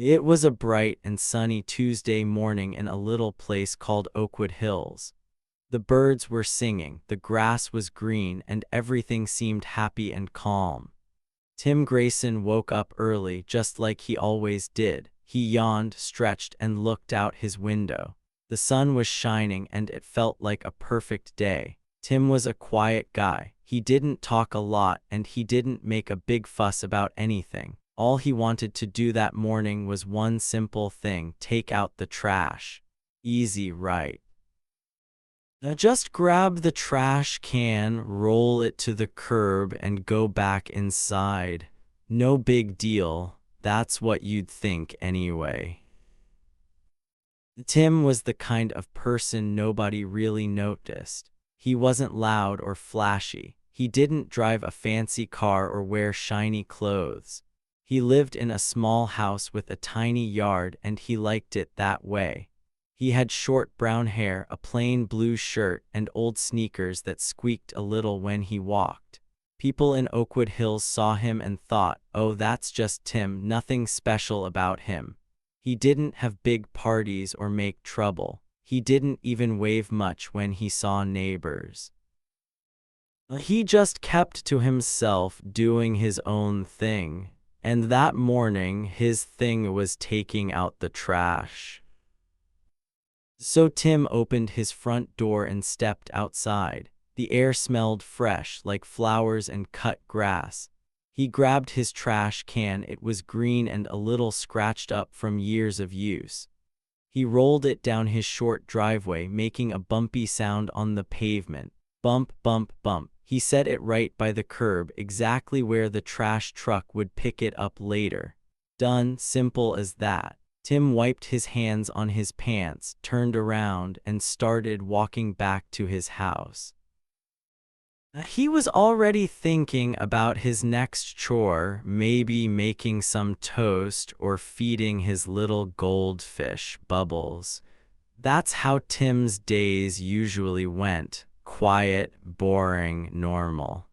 It was a bright and sunny Tuesday morning in a little place called Oakwood Hills. The birds were singing, the grass was green, and everything seemed happy and calm. Tim Grayson woke up early, just like he always did. He yawned, stretched, and looked out his window. The sun was shining, and it felt like a perfect day. Tim was a quiet guy. He didn't talk a lot, and he didn't make a big fuss about anything. All he wanted to do that morning was one simple thing: take out the trash. Easy, right? Now just grab the trash can, roll it to the curb, and go back inside. No big deal. That's what you'd think anyway. Tim was the kind of person nobody really noticed. He wasn't loud or flashy. He didn't drive a fancy car or wear shiny clothes. He lived in a small house with a tiny yard, and he liked it that way. He had short brown hair, a plain blue shirt, and old sneakers that squeaked a little when he walked. People in Oakwood Hills saw him and thought, "Oh, that's just Tim, nothing special about him." He didn't have big parties or make trouble. He didn't even wave much when he saw neighbors. He just kept to himself, doing his own thing. And that morning, his thing was taking out the trash. So Tim opened his front door and stepped outside. The air smelled fresh, like flowers and cut grass. He grabbed his trash can. It was green and a little scratched up from years of use. He rolled it down his short driveway, making a bumpy sound on the pavement. Bump, bump, bump. He set it right by the curb, exactly where the trash truck would pick it up later. Done, simple as that. Tim wiped his hands on his pants, turned around, and started walking back to his house. He was already thinking about his next chore, maybe making some toast or feeding his little goldfish, Bubbles. That's how Tim's days usually went: quiet, boring, normal.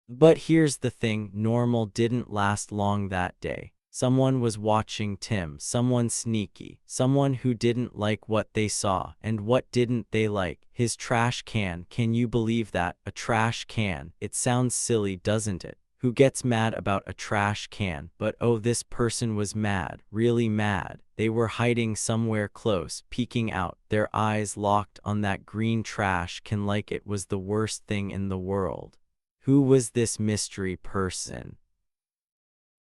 But here's the thing: normal didn't last long that day. Someone was watching Tim, someone sneaky, someone who didn't like what they saw. And what didn't they like? His trash can. Can you believe that? A trash can. It sounds silly, doesn't it? Who gets mad about a trash can? But oh, this person was mad, really mad. They were hiding somewhere close, peeking out, their eyes locked on that green trash can like it was the worst thing in the world. Who was this mystery person?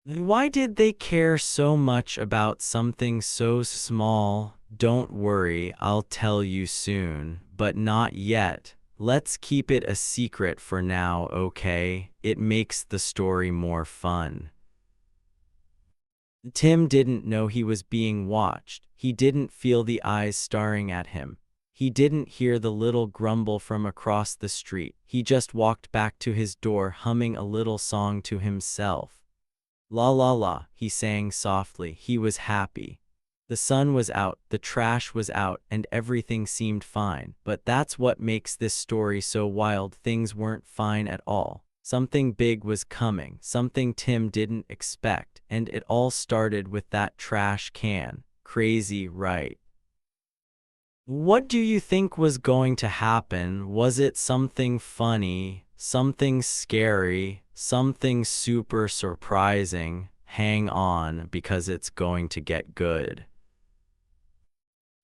Why did they care so much about something so small? Don't worry, I'll tell you soon, but not yet. Let's keep it a secret for now, okay? It makes the story more fun. Tim didn't know he was being watched. He didn't feel the eyes staring at him. He didn't hear the little grumble from across the street. He just walked back to his door, humming a little song to himself. La la la, he sang softly. He was happy. The sun was out, the trash was out, and everything seemed fine. But that's what makes this story so wild. Things weren't fine at all. Something big was coming, something Tim didn't expect, and it all started with that trash can. Crazy, right? What do you think was going to happen? Was it something funny, something scary, something super surprising? Hang on, because it's going to get good.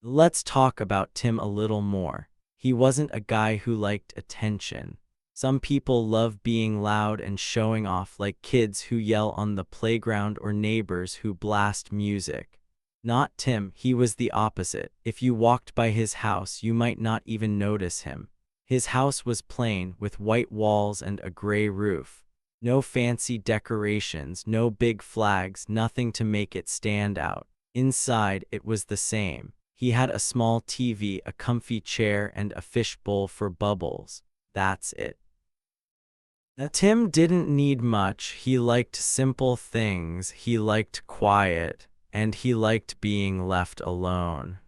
Let's talk about Tim a little more. He wasn't a guy who liked attention. Some people love being loud and showing off, like kids who yell on the playground or neighbors who blast music. Not Tim. He was the opposite. If you walked by his house, you might not even notice him. His house was plain, with white walls and a gray roof. No fancy decorations, no big flags, nothing to make it stand out. Inside, it was the same. He had a small TV, a comfy chair, and a fish bowl for Bubbles. That's it. Now, Tim didn't need much. He liked simple things. He liked quiet, and he liked being left alone.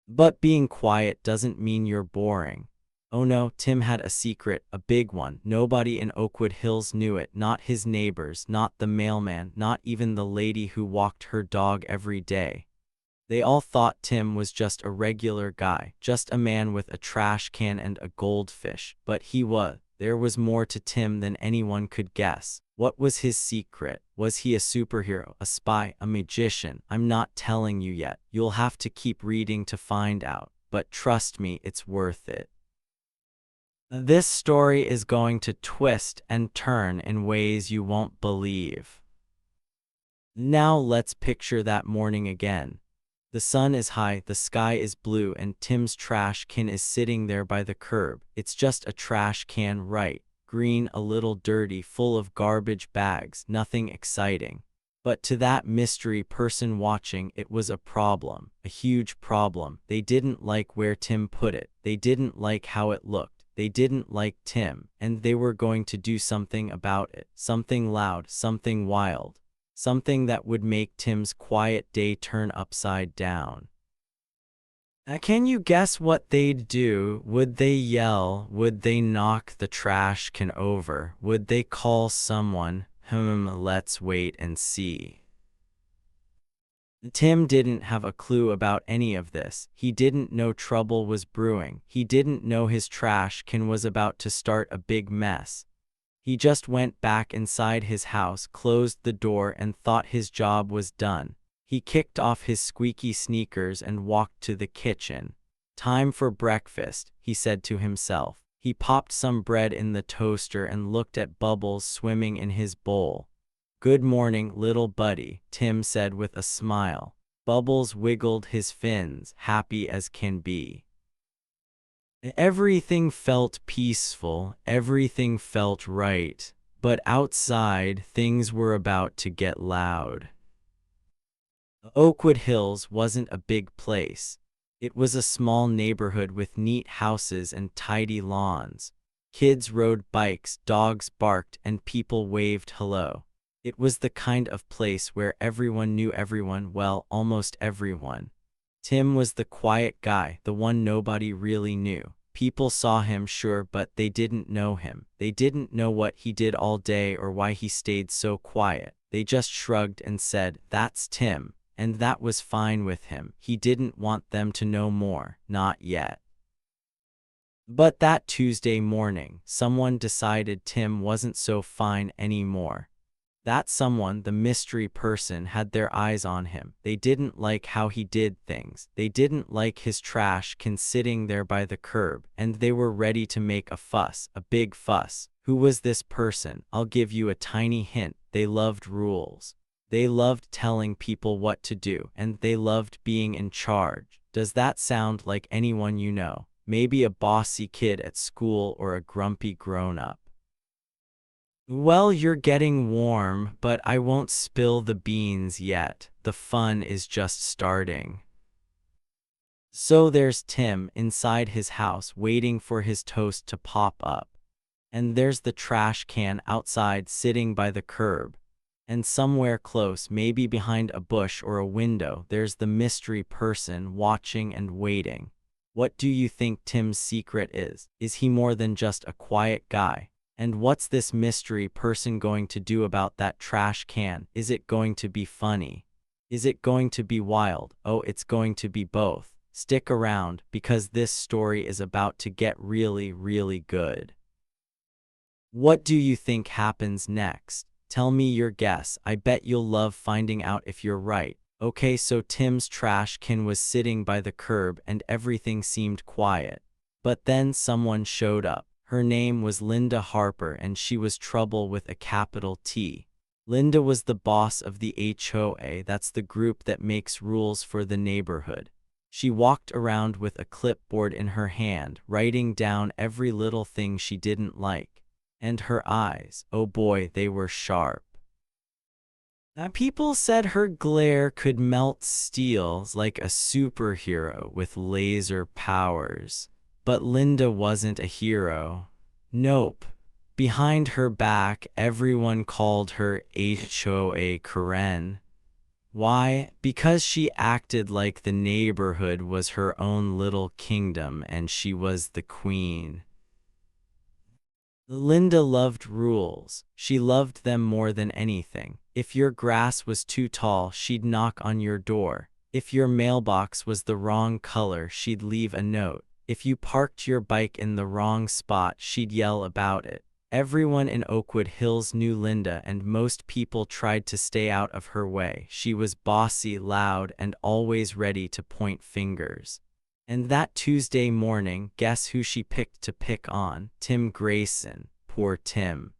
But being quiet doesn't mean you're boring. Oh no, Tim had a secret, a big one. Nobody in Oakwood Hills knew it, not his neighbors, not the mailman, not even the lady who walked her dog every day. They all thought Tim was just a regular guy, just a man with a trash can and a goldfish, but there was more to Tim than anyone could guess. What was his secret? Was he a superhero, a spy, a magician? I'm not telling you yet. You'll have to keep reading to find out, but trust me, it's worth it. This story is going to twist and turn in ways you won't believe. Now let's picture that morning again. The sun is high, the sky is blue, and Tim's trash can is sitting there by the curb. It's just a trash can, right? Green, a little dirty, full of garbage bags, nothing exciting. But to that mystery person watching, it was a problem, a huge problem. They didn't like where Tim put it. They didn't like how it looked. They didn't like Tim, and they were going to do something about it. Something loud, something wild. Something that would make Tim's quiet day turn upside down. Can you guess what they'd do? Would they yell? Would they knock the trash can over? Would they call someone? Let's wait and see. Tim didn't have a clue about any of this. He didn't know trouble was brewing. He didn't know his trash can was about to start a big mess. He just went back inside his house, closed the door, and thought his job was done. He kicked off his squeaky sneakers and walked to the kitchen. Time for breakfast, he said to himself. He popped some bread in the toaster and looked at Bubbles swimming in his bowl. "Good morning, little buddy," Tim said with a smile. Bubbles wiggled his fins, happy as can be. Everything felt peaceful, everything felt right, but outside things were about to get loud. Oakwood Hills wasn't a big place. It was a small neighborhood with neat houses and tidy lawns. Kids rode bikes, dogs barked, and people waved hello. It was the kind of place where everyone knew everyone, well, almost everyone. Tim was the quiet guy, the one nobody really knew. People saw him, sure, but they didn't know him. They didn't know what he did all day or why he stayed so quiet. They just shrugged and said, "That's Tim," and that was fine with him. He didn't want them to know more, not yet. But that Tuesday morning, someone decided Tim wasn't so fine anymore. That someone, the mystery person, had their eyes on him. They didn't like how he did things. They didn't like his trash can sitting there by the curb, and they were ready to make a fuss, a big fuss. Who was this person? I'll give you a tiny hint. They loved rules. They loved telling people what to do, and they loved being in charge. Does that sound like anyone you know? Maybe a bossy kid at school or a grumpy grown-up. Well, you're getting warm, but I won't spill the beans yet. The fun is just starting. So there's Tim inside his house waiting for his toast to pop up. And there's the trash can outside sitting by the curb. And somewhere close, maybe behind a bush or a window, there's the mystery person watching and waiting. What do you think Tim's secret is? Is he more than just a quiet guy? And what's this mystery person going to do about that trash can? Is it going to be funny? Is it going to be wild? Oh, it's going to be both. Stick around, because this story is about to get really, really good. What do you think happens next? Tell me your guess. I bet you'll love finding out if you're right. Okay, so Tim's trash can was sitting by the curb and everything seemed quiet. But then someone showed up. Her name was Linda Harper, and she was trouble with a capital T. Linda was the boss of the HOA, that's the group that makes rules for the neighborhood. She walked around with a clipboard in her hand, writing down every little thing she didn't like. And her eyes, oh boy, they were sharp. People said her glare could melt steel like a superhero with laser powers. But Linda wasn't a hero. Nope. Behind her back, everyone called her HOA Karen. Why? Because she acted like the neighborhood was her own little kingdom and she was the queen. Linda loved rules. She loved them more than anything. If your grass was too tall, she'd knock on your door. If your mailbox was the wrong color, she'd leave a note. If you parked your bike in the wrong spot, she'd yell about it. Everyone in Oakwood Hills knew Linda, and most people tried to stay out of her way. She was bossy, loud, and always ready to point fingers. And that Tuesday morning, guess who she picked to pick on? Tim Grayson. Poor Tim.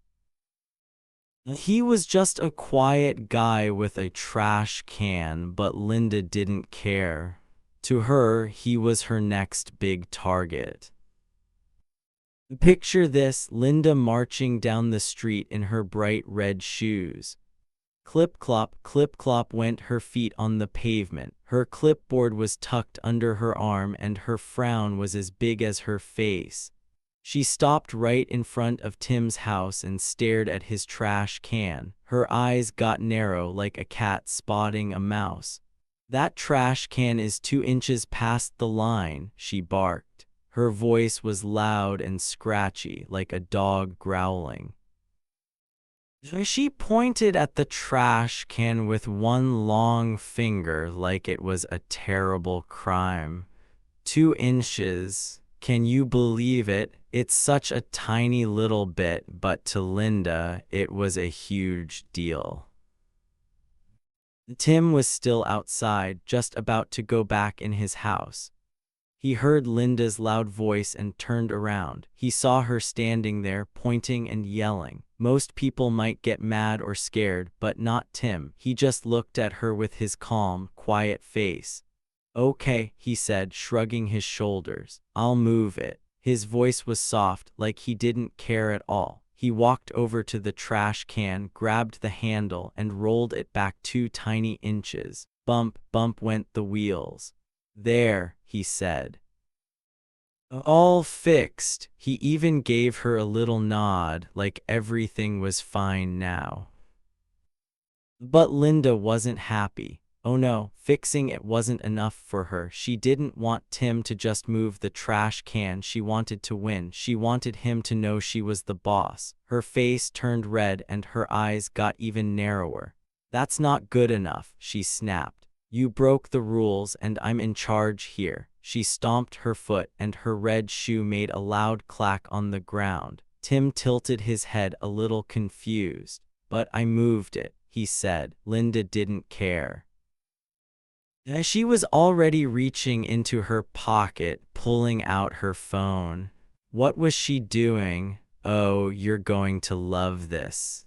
He was just a quiet guy with a trash can, but Linda didn't care. To her, he was her next big target. Picture this: Linda marching down the street in her bright red shoes. Clip clop went her feet on the pavement. Her clipboard was tucked under her arm and her frown was as big as her face. She stopped right in front of Tim's house and stared at his trash can. Her eyes got narrow like a cat spotting a mouse. "That trash can is 2 inches past the line," she barked. Her voice was loud and scratchy, like a dog growling. She pointed at the trash can with one long finger like it was a terrible crime. 2 inches. Can you believe it? It's such a tiny little bit, but to Linda, it was a huge deal. Tim was still outside, just about to go back in his house. He heard Linda's loud voice and turned around. He saw her standing there, pointing and yelling. Most people might get mad or scared, but not Tim. He just looked at her with his calm, quiet face. "Okay," he said, shrugging his shoulders. "I'll move it." His voice was soft, like he didn't care at all. He walked over to the trash can, grabbed the handle, and rolled it back 2 tiny inches. Bump, bump went the wheels. "There," he said. "All fixed." He even gave her a little nod, like everything was fine now. But Linda wasn't happy. Oh no, fixing it wasn't enough for her. She didn't want Tim to just move the trash can. She wanted to win. She wanted him to know she was the boss. Her face turned red and her eyes got even narrower. "That's not good enough," she snapped. "You broke the rules and I'm in charge here." She stomped her foot and her red shoe made a loud clack on the ground. Tim tilted his head a little confused. "But I moved it," he said. Linda didn't care. She was already reaching into her pocket, pulling out her phone. What was she doing? "Oh, you're going to love this."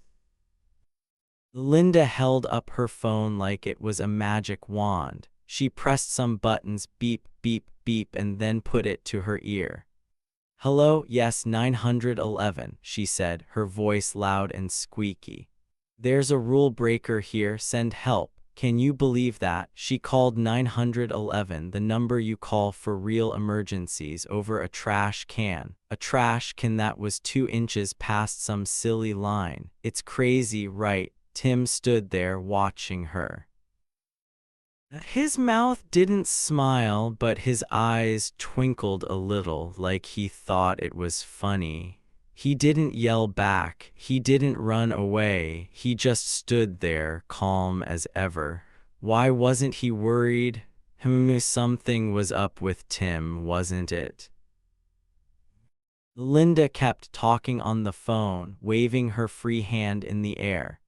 Linda held up her phone like it was a magic wand. She pressed some buttons, beep, beep, beep, and then put it to her ear. "Hello, yes, 911, she said, her voice loud and squeaky. "There's a rule breaker here, send help." Can you believe that? She called 911, the number you call for real emergencies, over a trash can. A trash can that was 2 inches past some silly line. It's crazy, right? Tim stood there watching her. His mouth didn't smile, but his eyes twinkled a little, like he thought it was funny. He didn't yell back, he didn't run away, he just stood there, calm as ever. Why wasn't he worried? Something was up with Tim, wasn't it? Linda kept talking on the phone, waving her free hand in the air.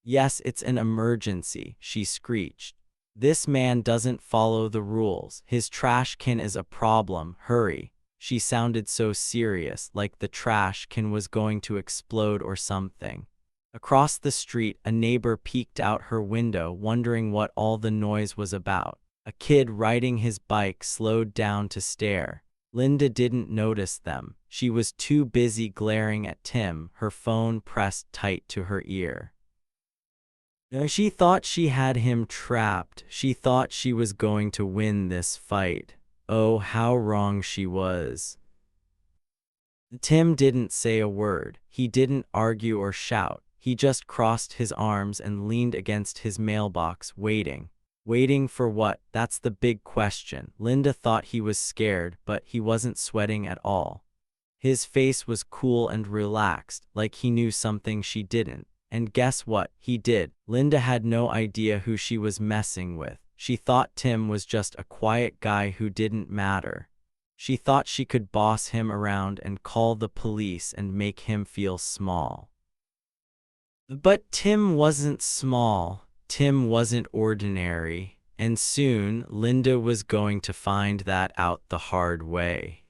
"Yes, it's an emergency," she screeched. "This man doesn't follow the rules. His trash can is a problem. Hurry." She sounded so serious, like the trash can was going to explode or something. Across the street, a neighbor peeked out her window, wondering what all the noise was about. A kid riding his bike slowed down to stare. Linda didn't notice them. She was too busy glaring at Tim, her phone pressed tight to her ear. She thought she had him trapped. She thought she was going to win this fight. Oh, how wrong she was. Tim didn't say a word. He didn't argue or shout. He just crossed his arms and leaned against his mailbox, waiting. Waiting for what? That's the big question. Linda thought he was scared, but he wasn't sweating at all. His face was cool and relaxed, like he knew something she didn't. And guess what? He did. Linda had no idea who she was messing with. She thought Tim was just a quiet guy who didn't matter. She thought she could boss him around and call the police and make him feel small. But Tim wasn't small. Tim wasn't ordinary. And soon, Linda was going to find that out the hard way.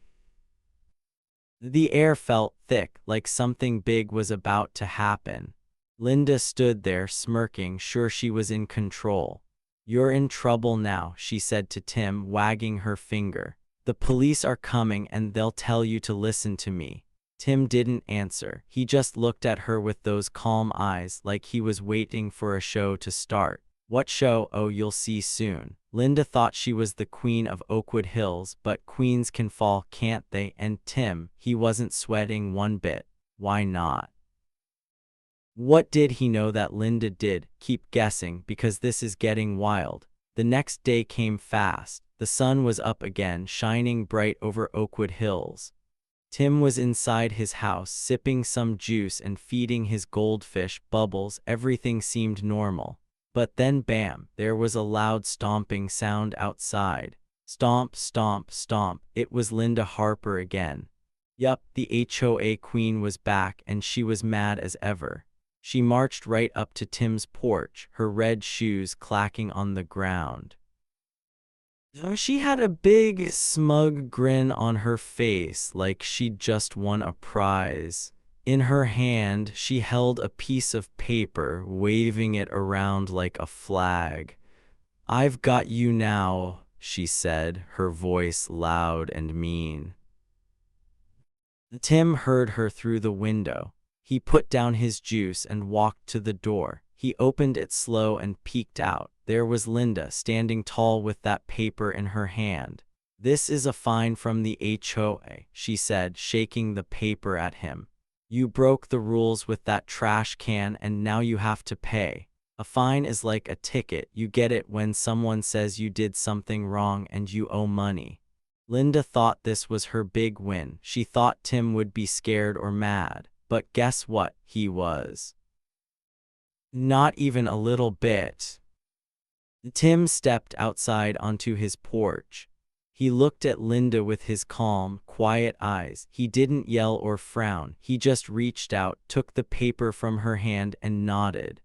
The air felt thick, like something big was about to happen. Linda stood there, smirking, sure she was in control. "You're in trouble now," she said to Tim, wagging her finger. "The police are coming and they'll tell you to listen to me." Tim didn't answer. He just looked at her with those calm eyes, like he was waiting for a show to start. What show? Oh, you'll see soon. Linda thought she was the queen of Oakwood Hills, but queens can fall, can't they? And Tim, he wasn't sweating one bit. Why not? What did he know that Linda did? Keep guessing, because this is getting wild. The next day came fast. The sun was up again, shining bright over Oakwood Hills. Tim was inside his house, sipping some juice and feeding his goldfish. Bubbles. Everything seemed normal. But then bam, there was a loud stomping sound outside. Stomp, stomp, stomp. It was Linda Harper again. Yup, the HOA queen was back, and she was mad as ever. She marched right up to Tim's porch, her red shoes clacking on the ground. She had a big, smug grin on her face, like she'd just won a prize. In her hand, she held a piece of paper, waving it around like a flag. "I've got you now," she said, her voice loud and mean. Tim heard her through the window. He put down his juice and walked to the door. He opened it slow and peeked out. There was Linda, standing tall with that paper in her hand. "This is a fine from the HOA," she said, shaking the paper at him. "You broke the rules with that trash can and now you have to pay. A fine is like a ticket. You get it when someone says you did something wrong and you owe money." Linda thought this was her big win. She thought Tim would be scared or mad. But guess what? He was. Not even a little bit. Tim stepped outside onto his porch. He looked at Linda with his calm, quiet eyes. He didn't yell or frown. He just reached out, took the paper from her hand, and nodded.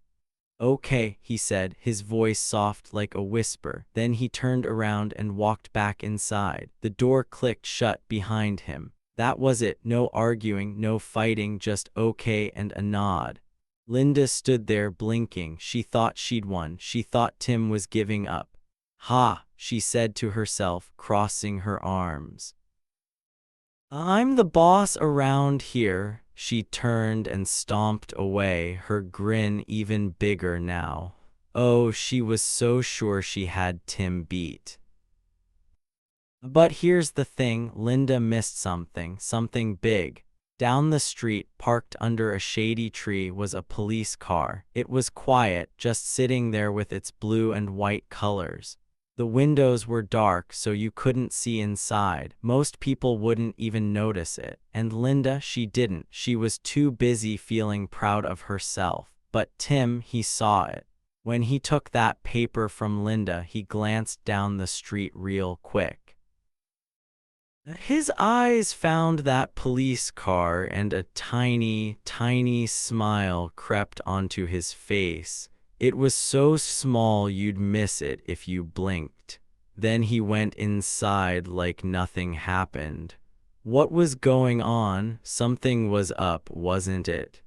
"Okay," he said, his voice soft like a whisper. Then he turned around and walked back inside. The door clicked shut behind him. That was it. No arguing, no fighting, just okay and a nod. Linda stood there blinking. She thought she'd won. She thought Tim was giving up. "Ha," she said to herself, crossing her arms. "I'm the boss around here." She turned and stomped away, her grin even bigger now. Oh, she was so sure she had Tim beat. But here's the thing, Linda missed something big. Down the street, parked under a shady tree, was a police car. It was quiet, just sitting there with its blue and white colors. The windows were dark, so you couldn't see inside. Most people wouldn't even notice it. And Linda, she didn't. She was too busy feeling proud of herself. But Tim, he saw it. When he took that paper from Linda, he glanced down the street real quick. His eyes found that police car, and a tiny, tiny smile crept onto his face. It was so small you'd miss it if you blinked. Then he went inside like nothing happened. What was going on? Something was up, wasn't it?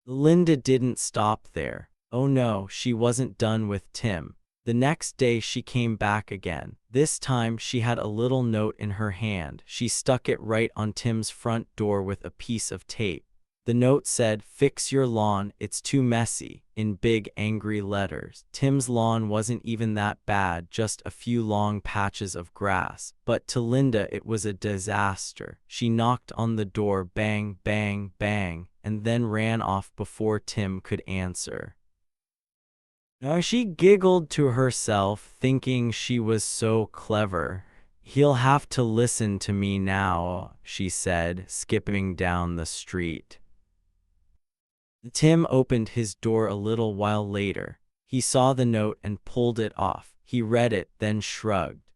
Linda didn't stop there. Oh no, she wasn't done with Tim. The next day she came back again. This time she had a little note in her hand. She stuck it right on Tim's front door with a piece of tape. The note said, "Fix your lawn, it's too messy," in big angry letters. Tim's lawn wasn't even that bad, just a few long patches of grass. But to Linda it was a disaster. She knocked on the door, bang, bang, bang, and then ran off before Tim could answer. She giggled to herself, thinking she was so clever. "He'll have to listen to me now," she said, skipping down the street. Tim opened his door a little while later. He saw the note and pulled it off. He read it, then shrugged.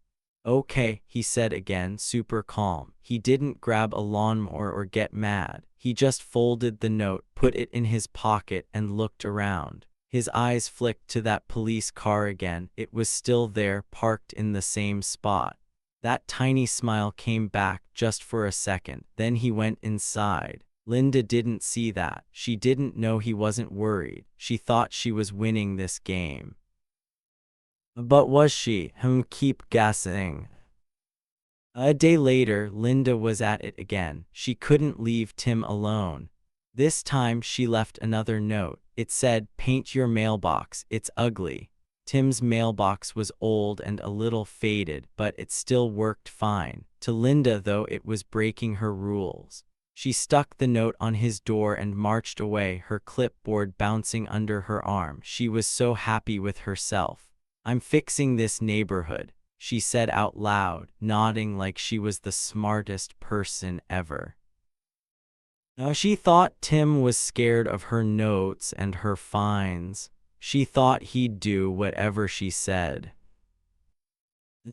"Okay," he said again, super calm. He didn't grab a lawnmower or get mad. He just folded the note, put it in his pocket, and looked around. His eyes flicked to that police car again. It was still there, parked in the same spot. That tiny smile came back just for a second. Then he went inside. Linda didn't see that. She didn't know he wasn't worried. She thought she was winning this game. But was she? Keep guessing. A day later, Linda was at it again. She couldn't leave Tim alone. This time she left another note. It said, "Paint your mailbox, it's ugly." Tim's mailbox was old and a little faded, but it still worked fine. To Linda, though, it was breaking her rules. She stuck the note on his door and marched away, her clipboard bouncing under her arm. She was so happy with herself. "I'm fixing this neighborhood," she said out loud, nodding like she was the smartest person ever. She thought Tim was scared of her notes and her fines. She thought he'd do whatever she said.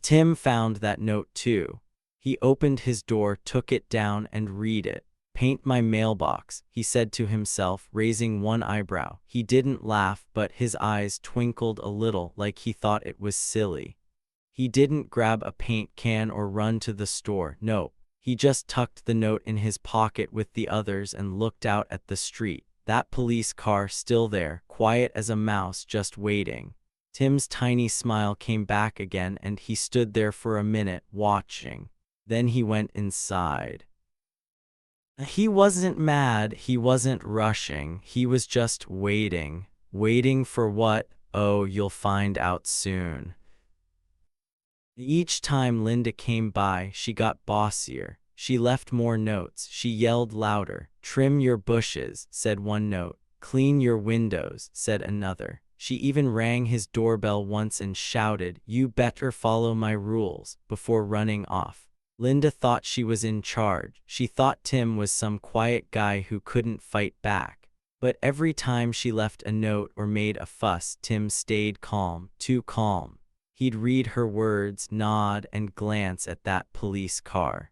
Tim found that note too. He opened his door, took it down, and read it. "Paint my mailbox," he said to himself, raising one eyebrow. He didn't laugh, but his eyes twinkled a little, like he thought it was silly. He didn't grab a paint can or run to the store. No. He just tucked the note in his pocket with the others and looked out at the street. That police car still there, quiet as a mouse, just waiting. Tim's tiny smile came back again, and he stood there for a minute, watching. Then he went inside. He wasn't mad, he wasn't rushing, he was just waiting. Waiting for what? Oh, you'll find out soon. Each time Linda came by, she got bossier. She left more notes. She yelled louder. "Trim your bushes," said one note. "Clean your windows," said another. She even rang his doorbell once and shouted, "You better follow my rules," before running off. Linda thought she was in charge. She thought Tim was some quiet guy who couldn't fight back. But every time she left a note or made a fuss, Tim stayed calm, too calm. He'd read her words, nod, and glance at that police car.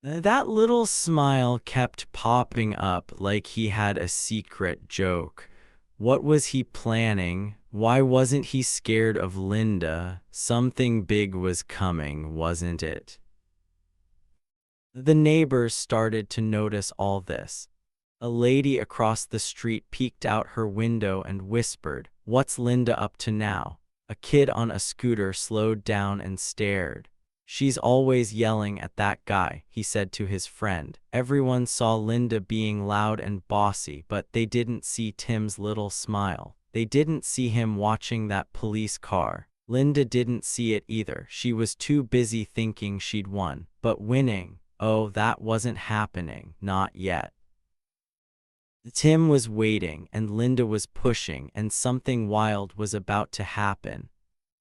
That little smile kept popping up like he had a secret joke. What was he planning? Why wasn't he scared of Linda? Something big was coming, wasn't it? The neighbors started to notice all this. A lady across the street peeked out her window and whispered, "What's Linda up to now?" A kid on a scooter slowed down and stared. "She's always yelling at that guy," he said to his friend. Everyone saw Linda being loud and bossy, but they didn't see Tim's little smile. They didn't see him watching that police car. Linda didn't see it either. She was too busy thinking she'd won. But winning? Oh, that wasn't happening. Not yet. Tim was waiting, and Linda was pushing, and something wild was about to happen.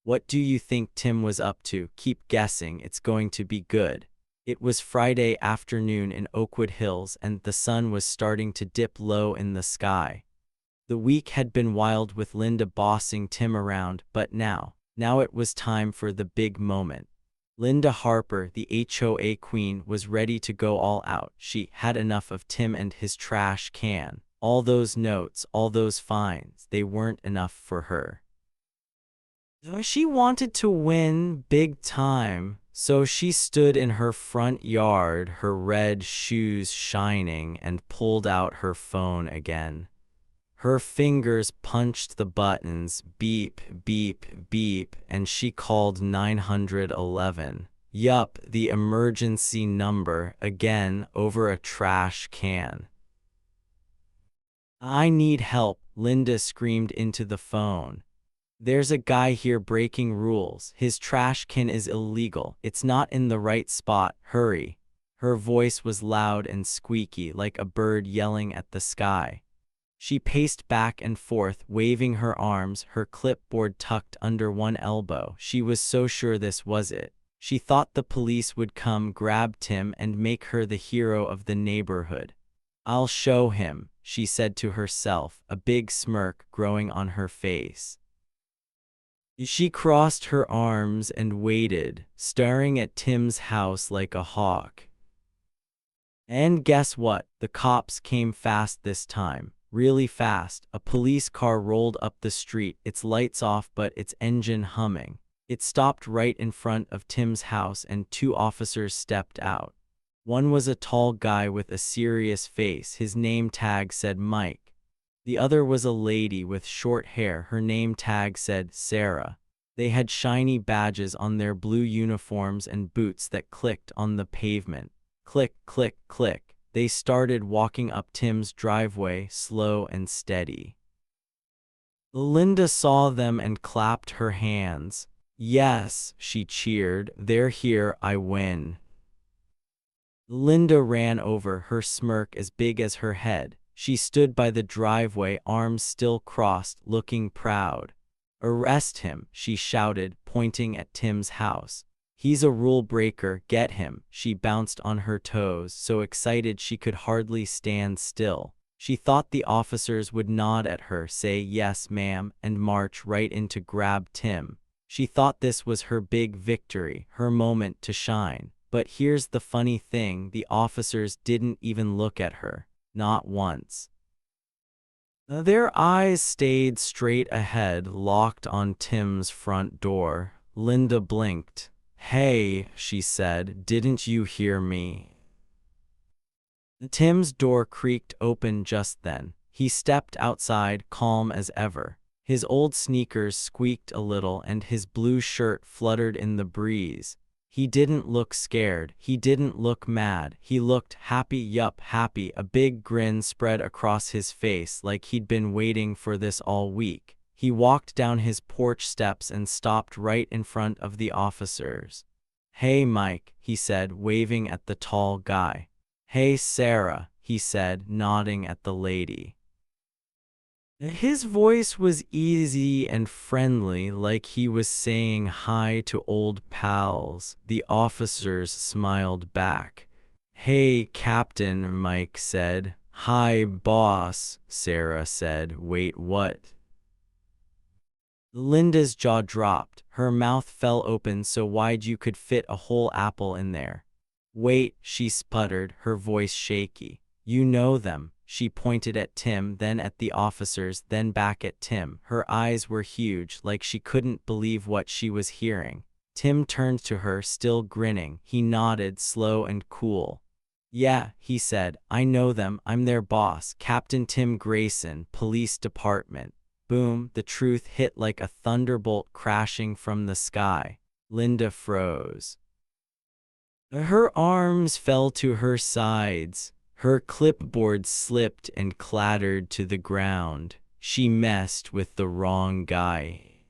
What do you think Tim was up to? Keep guessing, it's going to be good. It was Friday afternoon in Oakwood Hills, and the sun was starting to dip low in the sky. The week had been wild with Linda bossing Tim around, but now it was time for the big moment. Linda Harper, the HOA queen, was ready to go all out. She had enough of Tim and his trash can. All those notes, all those fines, they weren't enough for her. She wanted to win big time, so she stood in her front yard, her red shoes shining, and pulled out her phone again. Her fingers punched the buttons, beep, beep, beep, and she called 911. Yup, the emergency number, again, over a trash can. "I need help," Linda screamed into the phone. "There's a guy here breaking rules. His trash can is illegal. It's not in the right spot. Hurry." Her voice was loud and squeaky like a bird yelling at the sky. She paced back and forth, waving her arms, her clipboard tucked under one elbow. She was so sure this was it. She thought the police would come grab Tim and make her the hero of the neighborhood. "I'll show him," she said to herself, a big smirk growing on her face. She crossed her arms and waited, staring at Tim's house like a hawk. And guess what? The cops came fast this time. Really fast. A police car rolled up the street, its lights off but its engine humming. It stopped right in front of Tim's house and two officers stepped out. One was a tall guy with a serious face. His name tag said Mike. The other was a lady with short hair. Her name tag said Sarah. They had shiny badges on their blue uniforms and boots that clicked on the pavement. Click, click, click. They started walking up Tim's driveway, slow and steady. Linda saw them and clapped her hands. "Yes," she cheered, "they're here, I win." Linda ran over, her smirk as big as her head. She stood by the driveway, arms still crossed, looking proud. "Arrest him," she shouted, pointing at Tim's house. "He's a rule breaker, get him." She bounced on her toes, so excited she could hardly stand still. She thought the officers would nod at her, say "Yes, ma'am," and march right in to grab Tim. She thought this was her big victory, her moment to shine. But here's the funny thing, the officers didn't even look at her. Not once. Their eyes stayed straight ahead, locked on Tim's front door. Linda blinked. "Hey," she said, "didn't you hear me?" Tim's door creaked open just then. He stepped outside, calm as ever. His old sneakers squeaked a little and his blue shirt fluttered in the breeze. He didn't look scared, he didn't look mad, he looked happy. Yup, happy. A big grin spread across his face like he'd been waiting for this all week. He walked down his porch steps and stopped right in front of the officers. "Hey, Mike," he said, waving at the tall guy. "Hey, Sarah," he said, nodding at the lady. His voice was easy and friendly, like he was saying hi to old pals. The officers smiled back. "Hey, Captain," Mike said. "Hi, boss," Sarah said. "Wait, what?" Linda's jaw dropped. Her mouth fell open so wide you could fit a whole apple in there. "Wait," she sputtered, her voice shaky. "You know them." She pointed at Tim, then at the officers, then back at Tim. Her eyes were huge, like she couldn't believe what she was hearing. Tim turned to her, still grinning. He nodded, slow and cool. "Yeah," he said, "I know them. I'm their boss, Captain Tim Grayson, Police Department." Boom, the truth hit like a thunderbolt crashing from the sky. Linda froze. Her arms fell to her sides. Her clipboard slipped and clattered to the ground. She messed with the wrong guy.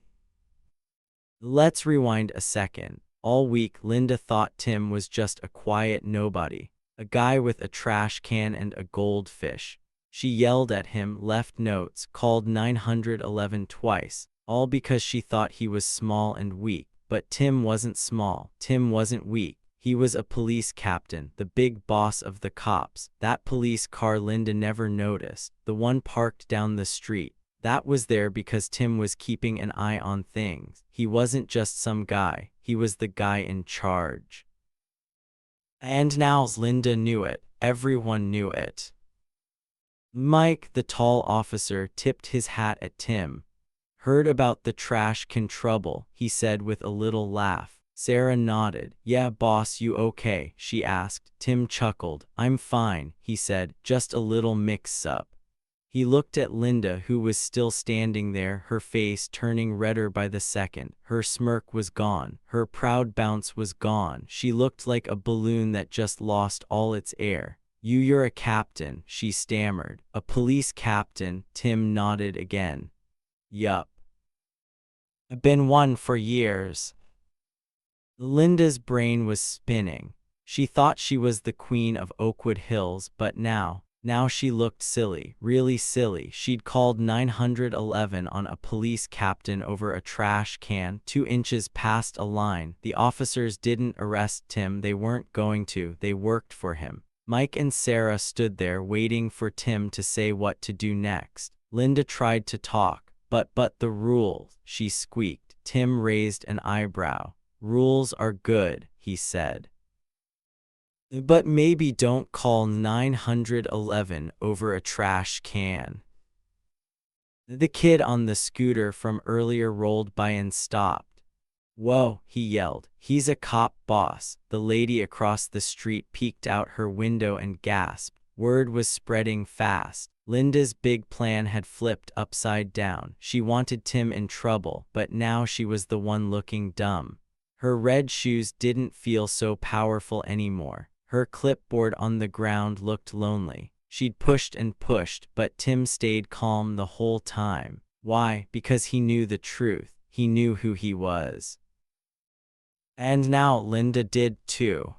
Let's rewind a second. All week, Linda thought Tim was just a quiet nobody, a guy with a trash can and a goldfish. She yelled at him, left notes, called 911 twice, all because she thought he was small and weak. But Tim wasn't small. Tim wasn't weak. He was a police captain, the big boss of the cops. That police car Linda never noticed, the one parked down the street, that was there because Tim was keeping an eye on things. He wasn't just some guy, he was the guy in charge. And now Linda knew it. Everyone knew it. Mike, the tall officer, tipped his hat at Tim. "Heard about the trash can trouble," he said with a little laugh. Sarah nodded. "Yeah, boss, you okay?" she asked. Tim chuckled. "I'm fine," he said, "just a little mix-up." He looked at Linda, who was still standing there, her face turning redder by the second. Her smirk was gone. Her proud bounce was gone. She looked like a balloon that just lost all its air. You're a captain," she stammered. "A police captain," Tim nodded again. "Yup. I've been one for years." Linda's brain was spinning. She thought she was the queen of Oakwood Hills, but now she looked silly, really silly. She'd called 911 on a police captain over a trash can 2 inches past a line. The officers didn't arrest Tim, they weren't going to, they worked for him. Mike and Sarah stood there waiting for Tim to say what to do next. Linda tried to talk, but the rules, she squeaked. Tim raised an eyebrow. Rules are good, he said. But maybe don't call 911 over a trash can. The kid on the scooter from earlier rolled by and stopped. Whoa, he yelled. He's a cop, boss. The lady across the street peeked out her window and gasped. Word was spreading fast. Linda's big plan had flipped upside down. She wanted Tim in trouble, but now she was the one looking dumb. Her red shoes didn't feel so powerful anymore. Her clipboard on the ground looked lonely. She'd pushed and pushed, but Tim stayed calm the whole time. Why? Because he knew the truth. He knew who he was. And now Linda did too.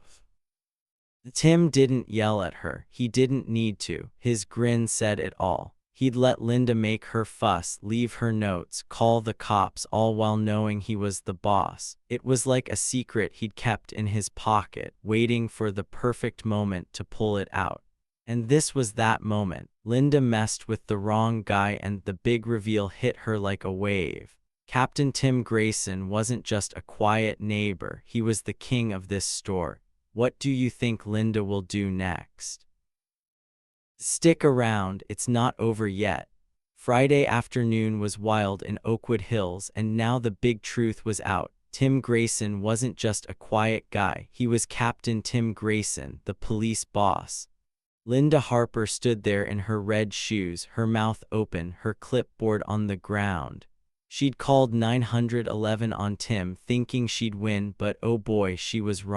Tim didn't yell at her. He didn't need to. His grin said it all. He'd let Linda make her fuss, leave her notes, call the cops, all while knowing he was the boss. It was like a secret he'd kept in his pocket, waiting for the perfect moment to pull it out. And this was that moment. Linda messed with the wrong guy and the big reveal hit her like a wave. Captain Tim Grayson wasn't just a quiet neighbor, he was the king of this store. What do you think Linda will do next? Stick around, it's not over yet. Friday afternoon was wild in Oakwood Hills, and now the big truth was out. Tim Grayson wasn't just a quiet guy, he was Captain Tim Grayson, the police boss. Linda Harper stood there in her red shoes, her mouth open, her clipboard on the ground. She'd called 911 on Tim, thinking she'd win, but oh boy, she was wrong.